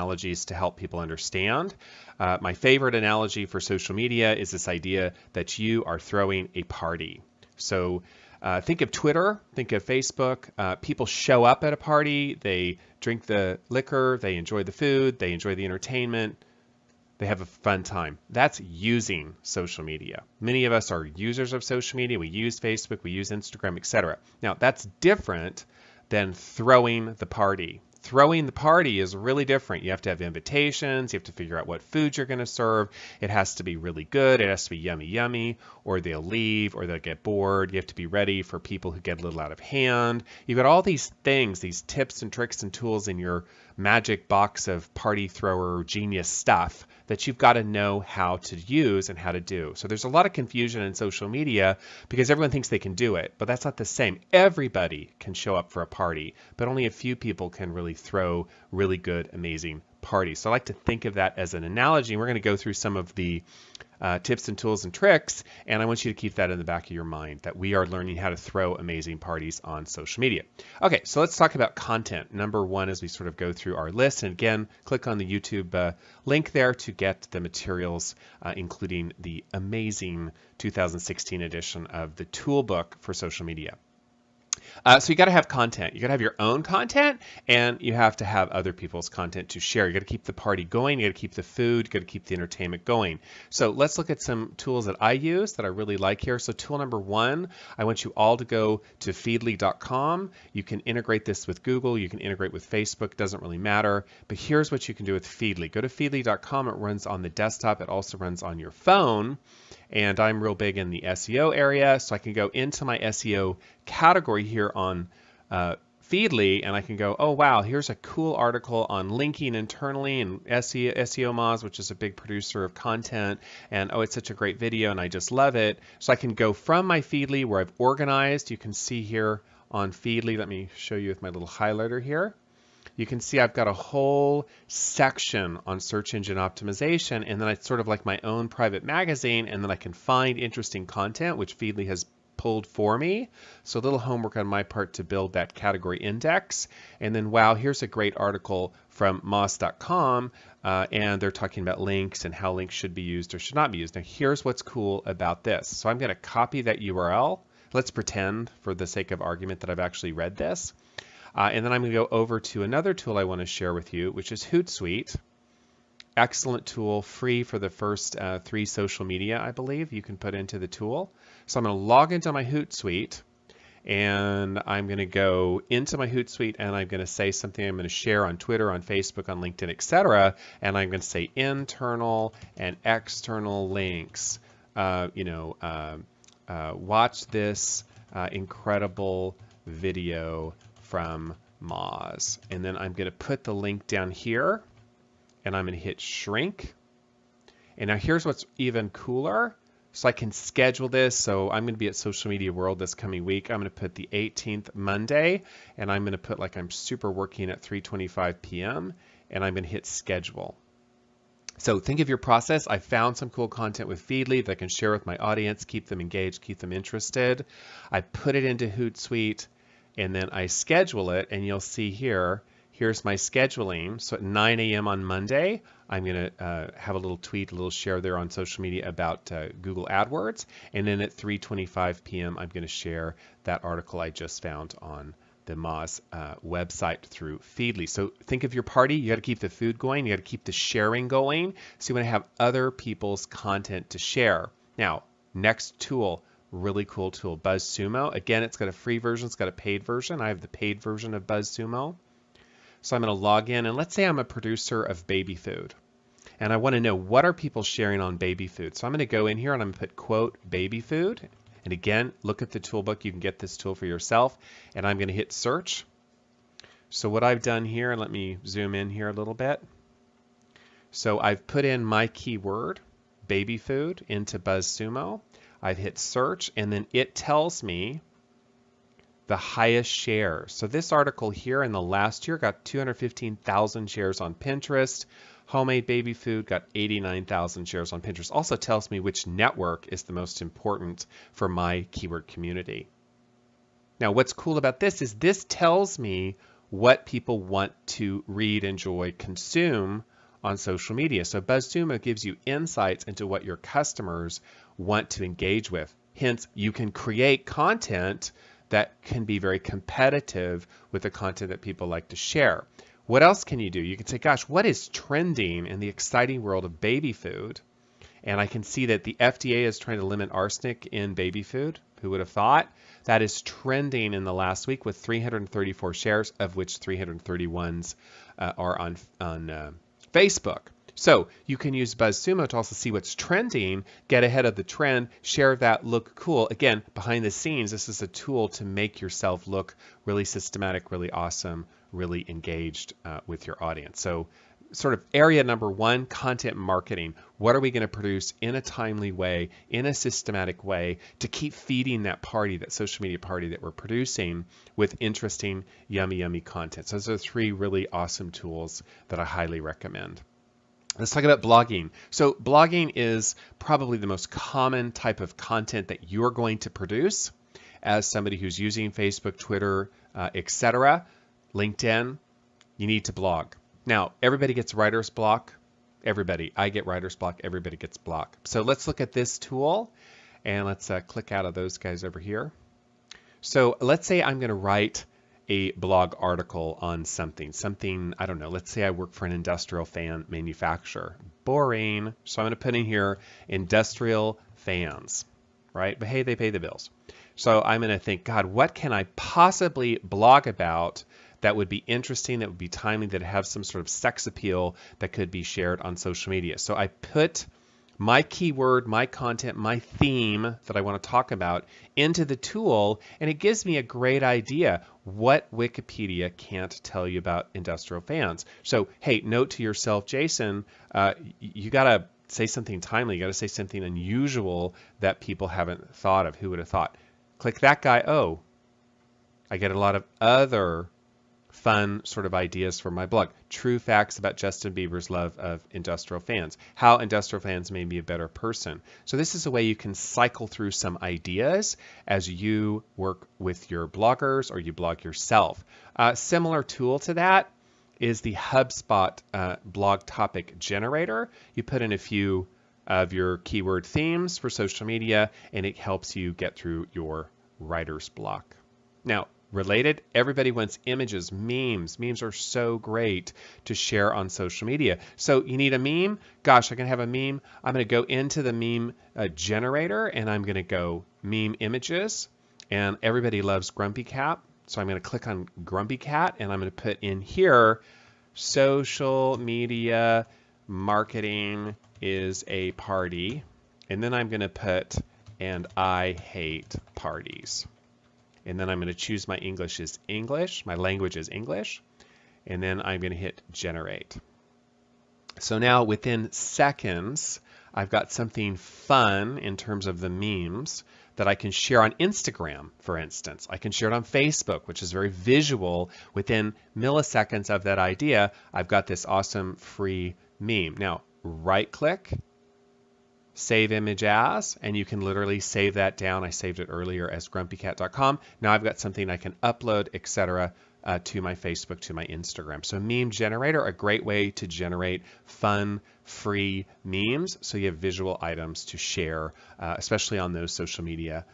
analogies to help people understand. My favorite analogy for social media is this idea that you are throwing a party. So think of Twitter, think of Facebook. People show up at a party, they drink the liquor, they enjoy the food, they enjoy the entertainment, they have a fun time. That's using social media. Many of us are users of social media. We use Facebook, we use Instagram, etc. Now, that's different than throwing the party. Throwing the party is really different. You have to have invitations. You have to figure out what food you're going to serve. It has to be really good. It has to be yummy, yummy, or they'll leave, or they'll get bored. You have to be ready for people who get a little out of hand. You've got all these things, these tips and tricks and tools in your magic box of party thrower genius stuff that you've got to know how to use and how to do. So there's a lot of confusion in social media because everyone thinks they can do it, but that's not the same. Everybody can show up for a party, but only a few people can really throw really good, amazing parties. So I like to think of that as an analogy. We're going to go through some of the tips and tools and tricks, and I want you to keep that in the back of your mind, that we are learning how to throw amazing parties on social media. Okay, so let's talk about content. Number one, as we sort of go through our list, and again, click on the YouTube link there to get the materials, including the amazing 2016 edition of the Toolbook for Social Media. So you got to have content. You got to have your own content, and you have to have other people's content to share. You got to keep the party going. You got to keep the food. You got to keep the entertainment going. So let's look at some tools that I use that I really like here. So tool number one, I want you all to go to feedly.com. You can integrate this with Google. You can integrate with Facebook. Doesn't really matter. But here's what you can do with Feedly. Go to feedly.com. It runs on the desktop. It also runs on your phone. And I'm real big in the SEO area, so I can go into my SEO category here on Feedly, and I can go, oh wow, here's a cool article on linking internally and SEO Moz, which is a big producer of content, and oh, it's such a great video, and I just love it. So I can go from my Feedly where I've organized. You can see here on Feedly, let me show you with my little highlighter here. You can see I've got a whole section on search engine optimization, and then it's sort of like my own private magazine, and then I can find interesting content, which Feedly has pulled for me. So a little homework on my part to build that category index. And then, wow, here's a great article from Moz.com, and they're talking about links and how links should be used or should not be used. Now, here's what's cool about this. So I'm going to copy that URL. Let's pretend, for the sake of argument, that I've actually read this. And then I'm going to go over to another tool I want to share with you, which is Hootsuite. Excellent tool, free for the first 3 social media, I believe, you can put into the tool. So I'm going to log into my Hootsuite, and I'm going to go into my Hootsuite, and I'm going to say something I'm going to share on Twitter, on Facebook, on LinkedIn, etc. And I'm going to say internal and external links. Watch this incredible video from Moz. And then I'm going to put the link down here, and I'm going to hit shrink. And now here's what's even cooler. So I can schedule this. So I'm going to be at Social Media World this coming week. I'm going to put the 18th Monday, and I'm going to put like I'm super working at 3:25 p.m. and I'm going to hit schedule. So think of your process. I found some cool content with Feedly that I can share with my audience, keep them engaged, keep them interested. I put it into Hootsuite, and then I schedule it, and you'll see here, here's my scheduling. So at 9 a.m. on Monday, I'm going to have a little tweet, a little share there on social media about Google AdWords. And then at 3:25 p.m., I'm going to share that article I just found on the Moz website through Feedly. So think of your party. You got to keep the food going. You got to keep the sharing going. So you want to have other people's content to share. Now, next tool. Really cool tool, BuzzSumo. Again, it's got a free version, it's got a paid version. I have the paid version of BuzzSumo. So I'm going to log in, and let's say I'm a producer of baby food, and I want to know what are people sharing on baby food. So I'm going to go in here, and I'm going to put quote baby food. And again, look at the toolbook. You can get this tool for yourself, and I'm going to hit search. So what I've done here, and let me zoom in here a little bit. So I've put in my keyword, baby food, into BuzzSumo. I've hit search, and then it tells me the highest share. So this article here in the last year got 215,000 shares on Pinterest. Homemade baby food got 89,000 shares on Pinterest. Also tells me which network is the most important for my keyword community. Now, what's cool about this is this tells me what people want to read, enjoy, consume on social media. So BuzzSumo gives you insights into what your customers want to engage with. Hence, you can create content that can be very competitive with the content that people like to share. What else can you do? You can say, gosh, what is trending in the exciting world of baby food? And I can see that the FDA is trying to limit arsenic in baby food. Who would have thought? That is trending in the last week with 334 shares, of which 331s are on Facebook. So you can use BuzzSumo to also see what's trending, get ahead of the trend, share that, look cool. Again, behind the scenes, this is a tool to make yourself look really systematic, really awesome, really engaged with your audience. So sort of area number one, content marketing. What are we going to produce in a timely way, in a systematic way to keep feeding that party, that social media party that we're producing with interesting, yummy, yummy content. So those are three really awesome tools that I highly recommend. Let's talk about blogging. So blogging is probably the most common type of content that you're going to produce as somebody who's using Facebook, Twitter, etc., LinkedIn. You need to blog. Now, everybody gets writer's block. Everybody. I get writer's block. Everybody gets block. So let's look at this tool, and let's click out of those guys over here. So let's say I'm going to write a blog article on something, I don't know, let's say I work for an industrial fan manufacturer. Boring. So I'm going to put in here industrial fans, right? But hey, they pay the bills. So I'm going to think, God, what can I possibly blog about that would be interesting, that would be timely, that have some sort of sex appeal that could be shared on social media. So I put my keyword, my content, my theme that I want to talk about into the tool, and it gives me a great idea what Wikipedia can't tell you about industrial fans. So, hey, note to yourself, Jason, you got to say something timely. You got to say something unusual that people haven't thought of. Who would have thought? Click that guy. Oh, I get a lot of other fun sort of ideas for my blog. True facts about Justin Bieber's love of industrial fans. How industrial fans made me a better person. So this is a way you can cycle through some ideas as you work with your bloggers or you blog yourself. Similar tool to that is the HubSpot blog topic generator. You put in a few of your keyword themes for social media, and it helps you get through your writer's block. Now, related, everybody wants images, memes. Memes are so great to share on social media. So you need a meme. Gosh, I can have a meme. I'm going to go into the meme generator, and I'm going to go meme images. And everybody loves Grumpy Cat. So I'm going to click on Grumpy Cat, and I'm going to put in here, social media marketing is a party. And then I'm going to put, and I hate parties. And then I'm going to choose my English is English, my language is English, and then I'm going to hit generate. So now within seconds, I've got something fun in terms of the memes that I can share on Instagram, for instance. I can share it on Facebook, which is very visual. Within milliseconds of that idea, I've got this awesome free meme. Now, right-click, save image as, and you can literally save that down. I saved it earlier as grumpycat.com. Now I've got something I can upload, etc., to my Facebook, to my Instagram. So meme generator, a great way to generate fun, free memes so you have visual items to share, especially on those social media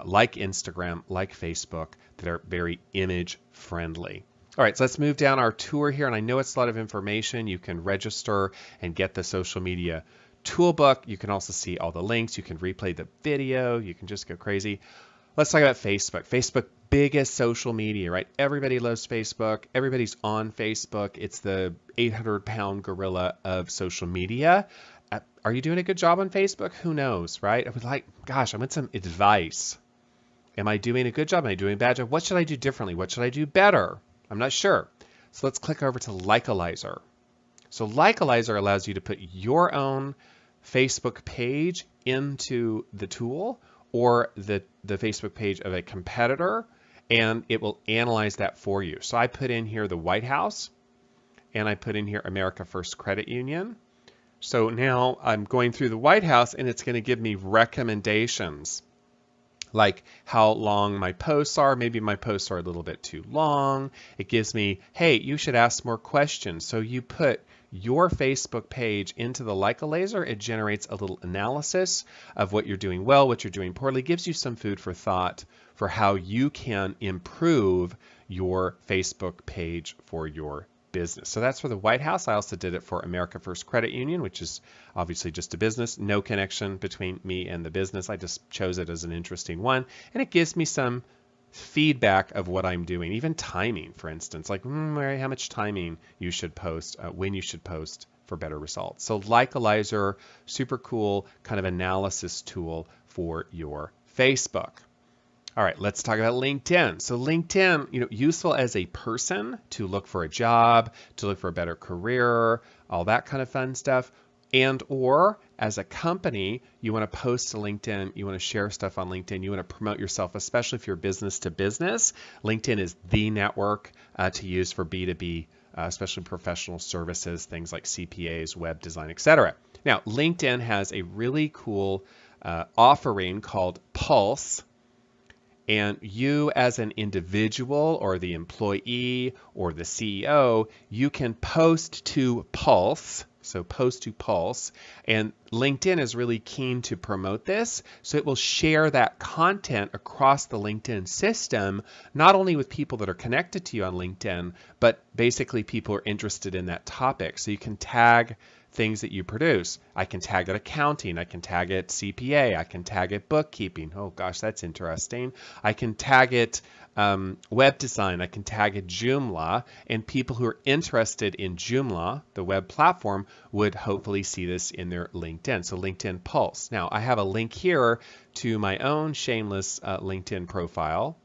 like Instagram, like Facebook, that are very image friendly. All right, so let's move down our tour here, and I know it's a lot of information. You can register and get the social media toolbook. You can also see all the links. You can replay the video. You can just go crazy. Let's talk about Facebook. Facebook, biggest social media, right? Everybody loves Facebook. Everybody's on Facebook. It's the 800-pound gorilla of social media. Are you doing a good job on Facebook? Who knows, right? I was like, gosh, I want some advice. Am I doing a good job? Am I doing a bad job? What should I do differently? What should I do better? I'm not sure. So let's click over to Likealyzer. So Likealyzer allows you to put your own Facebook page into the tool or the Facebook page of a competitor, and it will analyze that for you. So I put in here the White House, and I put in here America First Credit Union. So now I'm going through the White House, and it's going to give me recommendations. like how long my posts are. Maybe my posts are a little bit too long. It gives me, hey, you should ask more questions. So you put your Facebook page into the Leica laser, it generates a little analysis of what you're doing well, what you're doing poorly, gives you some food for thought for how you can improve your Facebook page for your business. So that's for the White House. I also did it for America First Credit Union, which is obviously just a business. No connection between me and the business. I just chose it as an interesting one. And it gives me some feedback of what I'm doing, even timing, for instance, like Mary, how much timing you should post, when you should post for better results. So Leicalizer, super cool kind of analysis tool for your Facebook. All right, let's talk about LinkedIn. So LinkedIn, useful as a person to look for a job, to look for a better career, all that kind of fun stuff. And or as a company, you want to post to LinkedIn, you want to share stuff on LinkedIn, you want to promote yourself, especially if you're business to business. LinkedIn is the network to use for B2B, especially professional services, things like CPAs, web design, etc. Now, LinkedIn has a really cool offering called Pulse. And you as an individual or the employee or the CEO, you can post to Pulse. So post to Pulse. And LinkedIn is really keen to promote this. So it will share that content across the LinkedIn system, not only with people that are connected to you on LinkedIn, but basically people are interested in that topic. So you can tag things that you produce. I can tag it accounting, I can tag it CPA, I can tag it bookkeeping. Oh gosh, that's interesting. I can tag it web design, I can tag it Joomla, and people who are interested in Joomla, the web platform, would hopefully see this in their LinkedIn. So LinkedIn Pulse. Now I have a link here to my own shameless LinkedIn profile.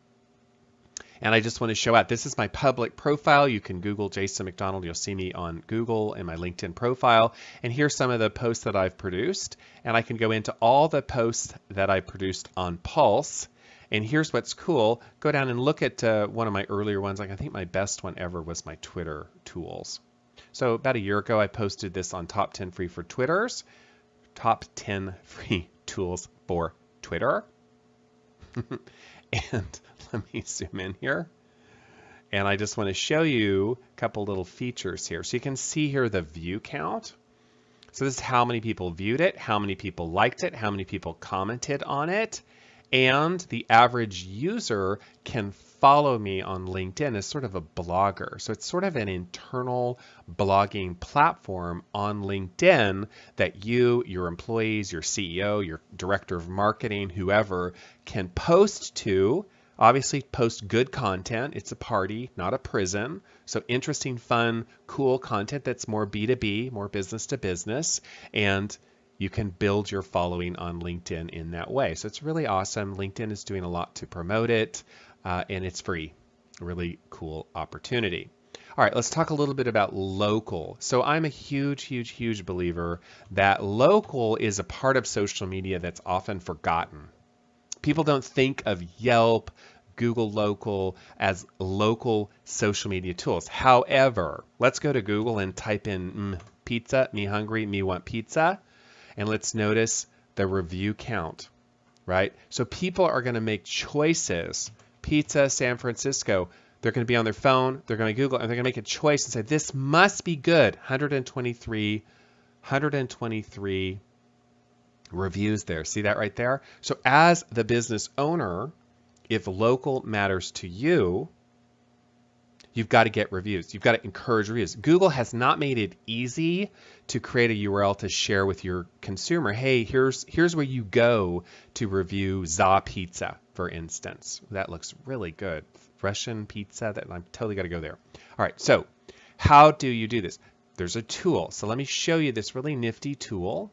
And I just want to show out, this is my public profile. You can Google Jason McDonald. You'll see me on Google and my LinkedIn profile. And here's some of the posts that I've produced. And I can go into all the posts that I produced on Pulse. And here's what's cool. Go down and look at one of my earlier ones. Like I think my best one ever was my Twitter tools. So about a year ago, I posted this on Top 10 Free for Twitters. Top 10 Free Tools for Twitter. And let me zoom in here. And I just want to show you a couple little features here. So you can see here the view count. So this is how many people viewed it, how many people liked it, how many people commented on it. And the average user can follow me on LinkedIn as sort of a blogger. So it's sort of an internal blogging platform on LinkedIn that you, your employees, your CEO, your director of marketing, whoever can post to. Obviously, post good content. It's a party, not a prison. So interesting, fun, cool content that's more B2B, more business to business. And you can build your following on LinkedIn in that way. So it's really awesome. LinkedIn is doing a lot to promote it, and it's free. A really cool opportunity. All right, let's talk a little bit about local. So I'm a huge, huge, huge believer that local is a part of social media that's often forgotten. People don't think of Yelp, Google Local as local social media tools. However, let's go to Google and type in pizza, me hungry, me want pizza. And let's notice the review count, right? So people are going to make choices. Pizza, San Francisco, they're going to be on their phone, they're going to Google, and they're going to make a choice and say, this must be good. 123 reviews there. See that right there? So as the business owner, if local matters to you, you've got to get reviews. You've got to encourage reviews. Google has not made it easy to create a URL to share with your consumer. Hey, here's where you go to review Za Pizza, for instance. That looks really good. Russian pizza, that I'm totally got to go there. All right, so how do you do this? There's a tool. So let me show you this really nifty tool.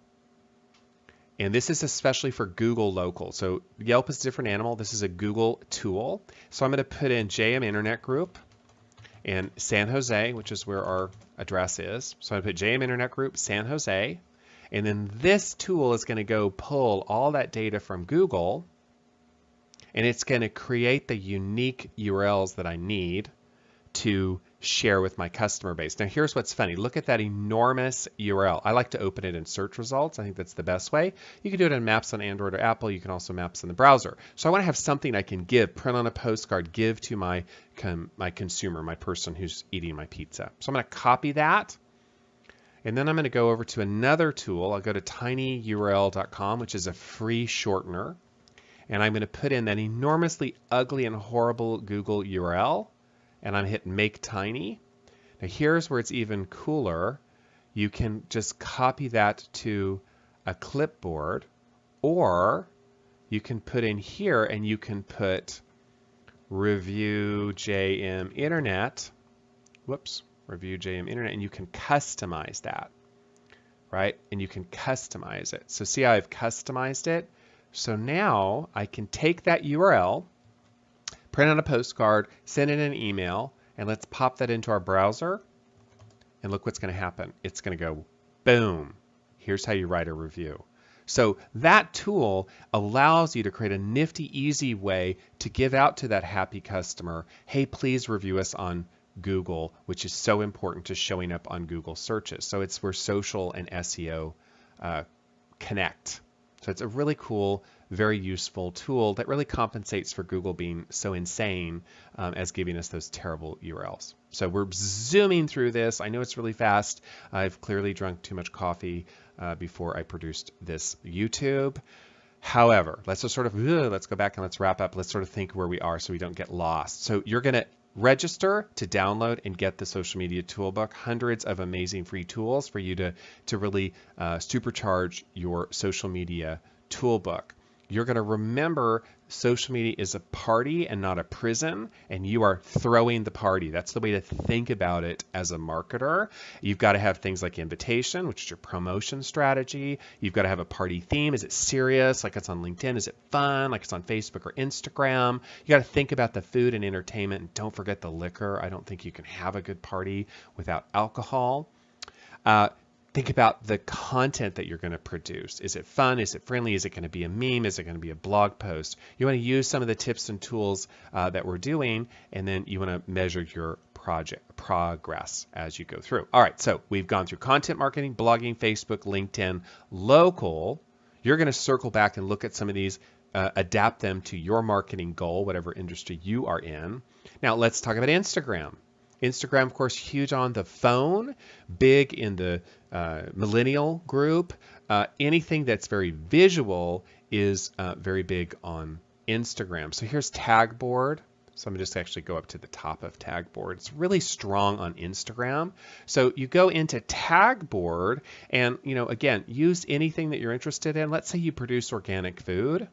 And this is especially for Google Local. So Yelp is a different animal. This is a Google tool. So I'm going to put in JM Internet Group and San Jose, which is where our address is. So I'm going to put JM Internet Group, San Jose. And then this tool is going to go pull all that data from Google. And it's going to create the unique URLs that I need to share with my customer base. Now here's what's funny. Look at that enormous URL. I like to open it in search results. I think that's the best way. You can do it in Maps on Android or Apple. You can also Maps in the browser. So I want to have something I can give, print on a postcard, give to my consumer, my person who's eating my pizza. So I'm going to copy that. And then I'm going to go over to another tool. I'll go to tinyurl.com, which is a free shortener. And I'm going to put in that enormously ugly and horrible Google URL. And I'm hitting Make Tiny. Now here's where it's even cooler. You can just copy that to a clipboard, or you can put in here and you can put Review JM Internet. Whoops, Review JM Internet, and you can customize that, right? And you can customize it. So see how I've customized it? So now I can take that URL, print out a postcard, send it an email, and let's pop that into our browser. And look what's going to happen. It's going to go, boom. Here's how you write a review. So that tool allows you to create a nifty, easy way to give out to that happy customer, hey, please review us on Google, which is so important to showing up on Google searches. So it's where social and SEO connect. So it's a really cool, very useful tool that really compensates for Google being so insane as giving us those terrible URLs. So we're zooming through this. I know it's really fast. I've clearly drunk too much coffee before I produced this YouTube. However, let's just sort of, let's go back and let's wrap up. Let's sort of think where we are so we don't get lost. So you're going to register to download and get the Social Media Toolbook. Hundreds of amazing free tools for you to really supercharge your social media toolbook. You're going to remember social media is a party and not a prison, and you are throwing the party. That's the way to think about it as a marketer. You've got to have things like invitation, which is your promotion strategy. You've got to have a party theme. Is it serious, like it's on LinkedIn? Is it fun, like it's on Facebook or Instagram? You got to think about the food and entertainment, and don't forget the liquor. I don't think you can have a good party without alcohol. Think about the content that you're going to produce. Is it fun? Is it friendly? Is it going to be a meme? Is it going to be a blog post? You want to use some of the tips and tools that we're doing, and then you want to measure your progress as you go through. All right, so we've gone through content marketing, blogging, Facebook, LinkedIn, local. You're going to circle back and look at some of these, adapt them to your marketing goal, whatever industry you are in. Now let's talk about Instagram. Instagram, of course, huge on the phone, big in the millennial group. Anything that's very visual is very big on Instagram. So here's Tagboard. So I'm going to just actually go up to the top of Tagboard. It's really strong on Instagram. So you go into Tagboard and, you know, again, use anything that you're interested in. Let's say you produce organic food.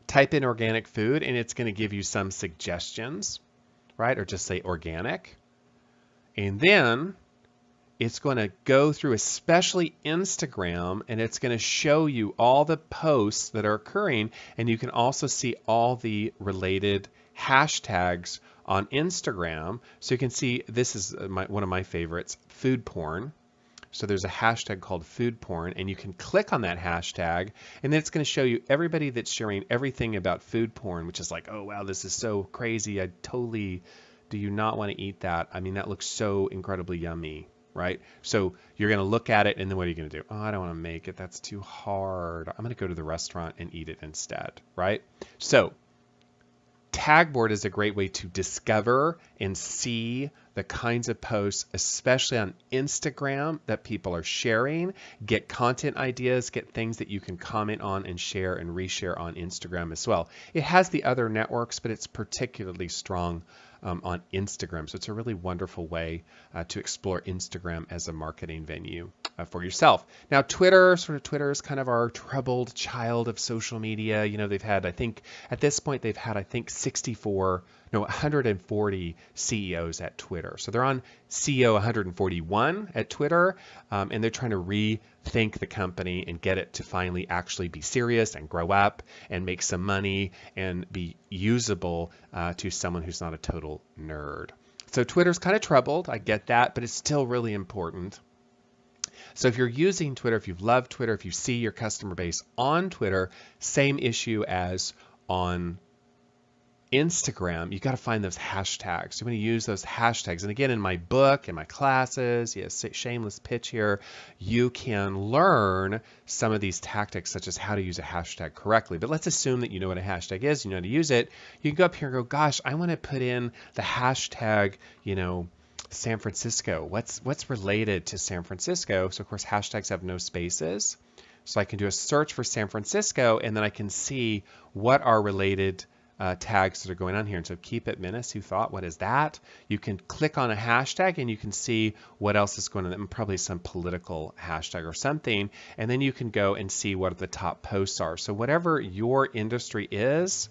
Type in organic food and it's going to give you some suggestions. Right? Or just say organic. And then it's going to go through, especially Instagram, and it's going to show you all the posts that are occurring. And you can also see all the related hashtags on Instagram. So you can see this is one of my favorites, food porn. So there's a hashtag called food porn, and you can click on that hashtag, and then it's going to show you everybody that's sharing everything about food porn, which is like, oh, wow, this is so crazy. I totally do you not want to eat that. I mean, that looks so incredibly yummy, right? So you're going to look at it, and then what are you going to do? Oh, I don't want to make it. That's too hard. I'm going to go to the restaurant and eat it instead, right? So Tagboard is a great way to discover and see the kinds of posts, especially on Instagram, that people are sharing, get content ideas, get things that you can comment on and share and reshare on Instagram as well. It has the other networks, but it's particularly strong on Instagram. So it's a really wonderful way to explore Instagram as a marketing venue for yourself. Now, Twitter is kind of our troubled child of social media. You know, they've had, I think, at this point, they've had, 140 CEOs at Twitter. So they're on CEO 141 at Twitter, and they're trying to rethink the company and get it to finally actually be serious and grow up and make some money and be usable to someone who's not a total nerd. So Twitter's kind of troubled, I get that, but it's still really important. So if you're using Twitter, if you've loved Twitter, if you see your customer base on Twitter, same issue as on Instagram, you got to find those hashtags. You want to use those hashtags. And again, in my book, in my classes, yes, shameless pitch here, you can learn some of these tactics, such as how to use a hashtag correctly. But let's assume that you know what a hashtag is, you know how to use it. You can go up here and go, gosh, I want to put in the hashtag, San Francisco. What's related to San Francisco? So of course, hashtags have no spaces. So I can do a search for San Francisco, and then I can see what are related tags that are going on here. And so keep it menace, who thought, what is that? You can click on a hashtag and you can see what else is going on, probably some political hashtag or something. And then you can go and see what the top posts are. So whatever your industry is,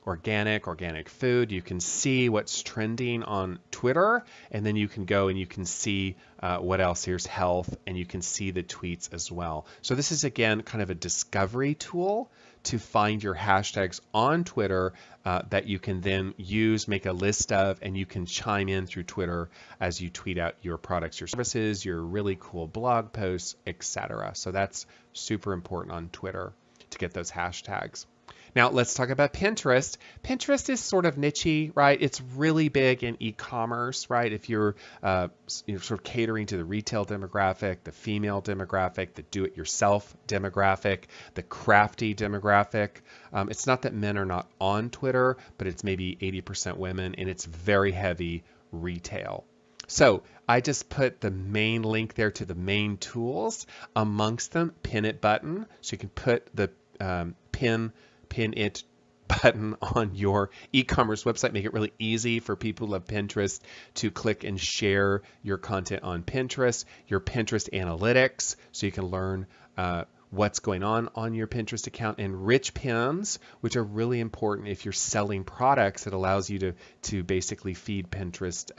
organic food, you can see what's trending on Twitter, and then you can go and you can see what else. Here's health, and you can see the tweets as well. So this is, again, kind of a discovery tool to find your hashtags on Twitter that you can then use, make a list of, and you can chime in through Twitter as you tweet out your products, your services, your really cool blog posts, etc. So that's super important on Twitter to get those hashtags. Now let's talk about Pinterest. Pinterest is sort of niche-y, right? It's really big in e-commerce, right? If you're sort of catering to the retail demographic, the female demographic, the do-it-yourself demographic, the crafty demographic. It's not that men are not on Twitter, but it's maybe 80% women, and it's very heavy retail. So I just put the main link there to the main tools. Amongst them, Pin It button. So you can put the Pin It button on your e-commerce website, make it really easy for people who love Pinterest to click and share your content on Pinterest, your Pinterest analytics, so you can learn what's going on your Pinterest account, and rich pins, which are really important if you're selling products. It allows you to basically feed Pinterest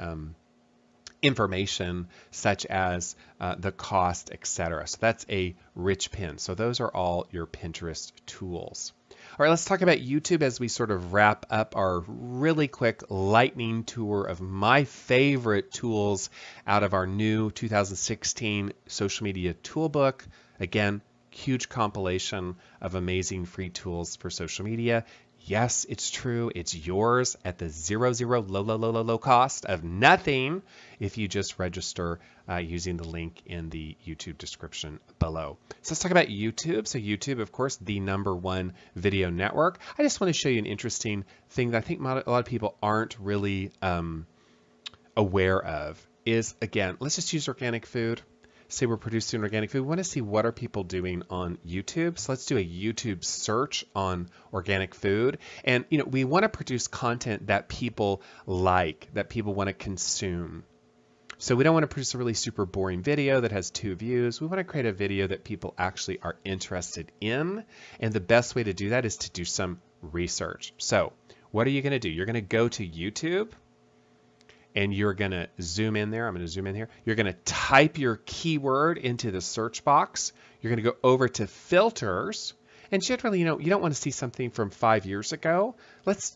information such as the cost, etc. So that's a rich pin. So those are all your Pinterest tools. All right, let's talk about YouTube as we sort of wrap up our really quick lightning tour of my favorite tools out of our new 2016 social media toolbook. Again, huge compilation of amazing free tools for social media. Yes, it's true. It's yours at the zero low cost of nothing if you just register using the link in the YouTube description below. So let's talk about YouTube. So YouTube, of course, the #1 video network. I just want to show you an interesting thing that I think a lot of people aren't really aware of is, again, let's just use organic food. Say we're producing organic food. We want to see what are people doing on YouTube. So let's do a YouTube search on organic food. And we want to produce content that people like, that people want to consume. So we don't want to produce a really super boring video that has 2 views. We want to create a video that people actually are interested in. And the best way to do that is to do some research. So what are you going to do? You're going to go to YouTube. And you're going to zoom in there. I'm going to zoom in here. You're going to type your keyword into the search box. You're going to go over to filters. And generally, you don't want to see something from 5 years ago.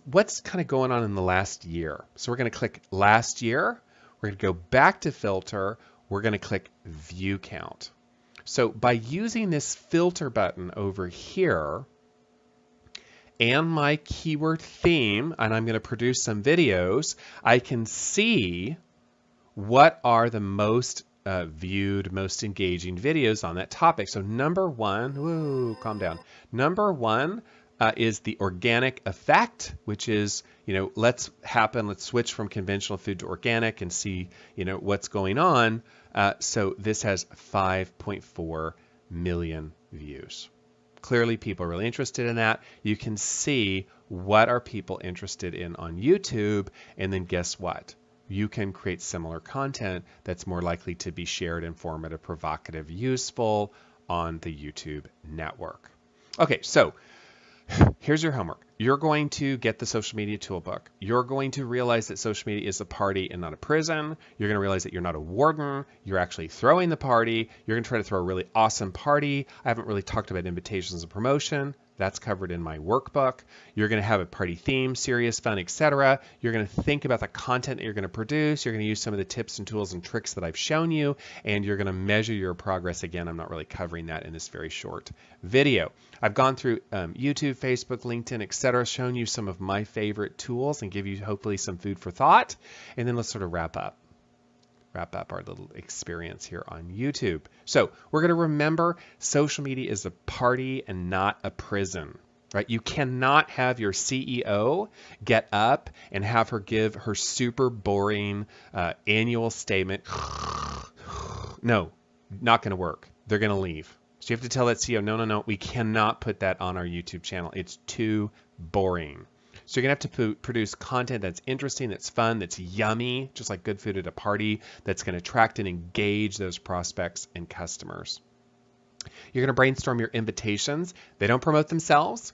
What's kind of going on in the last year? So we're going to click last year. We're going to go back to filter. We're going to click view count. So by using this filter button over here, and my keyword theme, and I'm going to produce some videos, I can see what are the most viewed, most engaging videos on that topic. So #1, whoa, calm down. #1 is the organic effect, which is, let's switch from conventional food to organic and see, what's going on. So this has 5.4 million views. Clearly, people are really interested in that. You can see what are people interested in on YouTube, and then guess what? You can create similar content that's more likely to be shared, informative, provocative, useful on the YouTube network. Okay, so here's your homework. You're going to get the social media toolbook. You're going to realize that social media is a party and not a prison. You're going to realize that you're not a warden. You're actually throwing the party. You're going to try to throw a really awesome party. I haven't really talked about invitations and promotion. That's covered in my workbook. You're going to have a party theme, serious, fun, etc. You're going to think about the content that you're going to produce. You're going to use some of the tips and tools and tricks that I've shown you, and you're going to measure your progress. Again, I'm not really covering that in this very short video. I've gone through YouTube, Facebook, LinkedIn, etc., shown you some of my favorite tools and give you hopefully some food for thought. And then let's sort of wrap up our little experience here on YouTube. So we're going to remember social media is a party and not a prison, right? You cannot have your CEO get up and have her give her super boring annual statement. No, not going to work. They're going to leave. So you have to tell that CEO, no, we cannot put that on our YouTube channel. It's too boring. So you're going to have to produce content that's interesting, that's fun, that's yummy, just like good food at a party, that's going to attract and engage those prospects and customers. You're going to brainstorm your invitations. They don't promote themselves.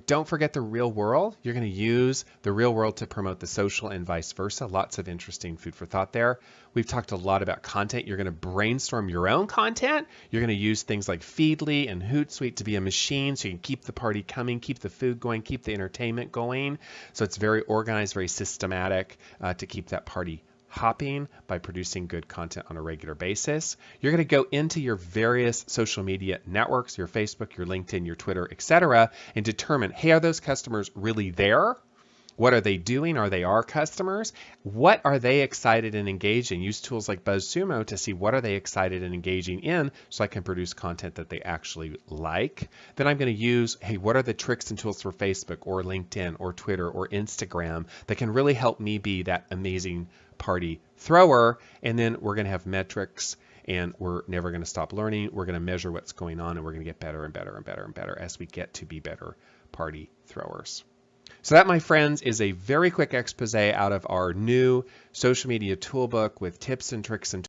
Don't forget the real world. You're going to use the real world to promote the social and vice versa. Lots of interesting food for thought there. We've talked a lot about content. You're going to brainstorm your own content. You're going to use things like Feedly and Hootsuite to be a machine so you can keep the party coming, keep the food going, keep the entertainment going. So it's very organized, very systematic to keep that party hopping by producing good content on a regular basis. You're going to go into your various social media networks, your Facebook, your LinkedIn, your Twitter, etc., and determine, hey, are those customers really there? What are they doing? Are they our customers? What are they excited and engaged in? Use tools like BuzzSumo to see what are they excited and engaging in so I can produce content that they actually like. Then I'm going to use, hey, what are the tricks and tools for Facebook or LinkedIn or Twitter or Instagram that can really help me be that amazing party thrower? And then we're going to have metrics, and we're never going to stop learning. We're going to measure what's going on, and we're going to get better and better and better and better as we get to be better party throwers. So that, my friends, is a very quick expose out of our new social media toolbook with tips and tricks and